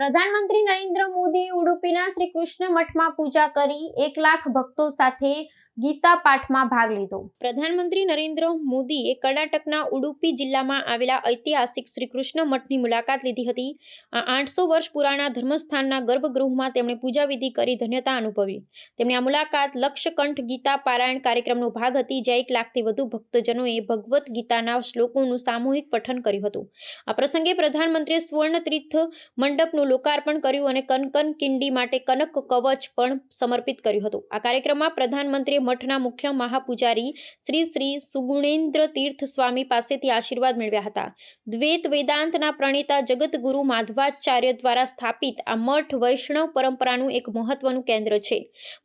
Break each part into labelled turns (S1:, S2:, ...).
S1: પ્રધાનમંત્રી નરેન્દ્ર મોદીએ ઉડુપીના શ્રી કૃષ્ણ મઠમાં પૂજા કરી 1 લાખ ભક્તો સાથે ગીતા પાઠમાં ભાગ લીધો। પ્રધાનમંત્રી નરેન્દ્ર મોદીએ કર્ણાટકના ઉડુપી જિલ્લામાં આવેલા ઐતિહાસિક શ્રી કૃષ્ણ મઠની મુલાકાત લીધી હતી। આ 800 વર્ષ પુરાણા ધર્મસ્થાનના ગર્ભગૃહમાં તેમણે પૂજા વિધિ કરી ધન્યતા અનુભવી। તેમની આ મુલાકાત લક્ષકંઠ ગીતા પારાયણ કાર્યક્રમનો ભાગ હતી, જ્યાં 1 લાખથી વધુ ભક્તજનોએ ભગવદ્ ગીતાના શ્લોકોનું સામૂહિક પઠન કર્યું હતું। આ પ્રસંગે પ્રધાનમંત્રીએ સુવર્ણ તીર્થ મંડપનું લોકાર્પણ કર્યું અને કનકન કિંડી માટે કનક કવચ પણ સમર્પિત કર્યું હતું। આ કાર્યક્રમમાં પ્રધાનમંત્રીએ મઠના મુખ્ય મહાપૂજારી શ્રી સુગુણેન્દ્ર તીર્થ સ્વામી પાસેથી આશીર્વાદ મેળવ્યા હતા। દ્વૈત વેદાંતના પ્રણેતા જગતગુરુ માધવાચાર્ય દ્વારા સ્થાપિત આ મઠ વૈષ્ણવ પરંપરાનું એક મહત્વનું કેન્દ્ર છે।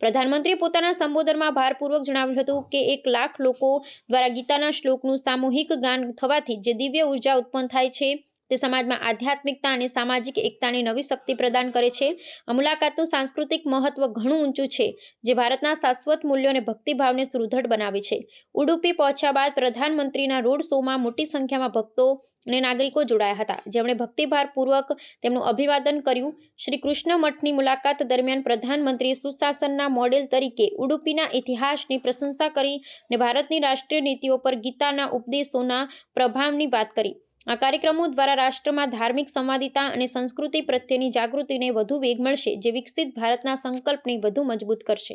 S1: પ્રધાનમંત્રીએ પોતાના સંબોધનમાં ભારપૂર્વક જણાવ્યું હતું કે 1 લાખ લોકો દ્વારા ગીતાના શ્લોકનું સામૂહિક ગાન થવાથી જે દિવ્ય ઉર્જા ઉત્પન્ન થાય છે તે સમાજમાં આધ્યાત્મિકતા અને સામાજિક એકતાને નવી શક્તિ પ્રદાન કરે છે। આ મુલાકાતનું સાંસ્કૃતિક મહત્વ ઘણું ઊંચું છે, જે ભારતના શાશ્વત મૂલ્યો અને ભક્તિભાવને સુદૃઢ બનાવે છે। ઉડુપી પહોંચ્યા બાદ પ્રધાનમંત્રીના રોડ શોમાં મોટી સંખ્યામાં ભક્તો અને નાગરિકો જોડાયા હતા, જેમણે ભક્તિભાવપૂર્વક તેમનું અભિવાદન કર્યું। શ્રી કૃષ્ણ મઠની મુલાકાત દરમિયાન પ્રધાનમંત્રીએ સુશાસનના મોડેલ તરીકે ઉડુપીના ઇતિહાસની પ્રશંસા કરી અને ભારતની રાષ્ટ્રીય નીતિઓ પર ગીતાના ઉપદેશોના પ્રભાવની વાત કરી। આ કાર્યક્રમો દ્વારા રાષ્ટ્રમાં ધાર્મિક સંવાદિતા અને સંસ્કૃતિ પ્રત્યેની જાગૃતિને વધુ વેગ મળશે, જે વિકસિત ભારતના સંકલ્પને વધુ મજબૂત કરશે।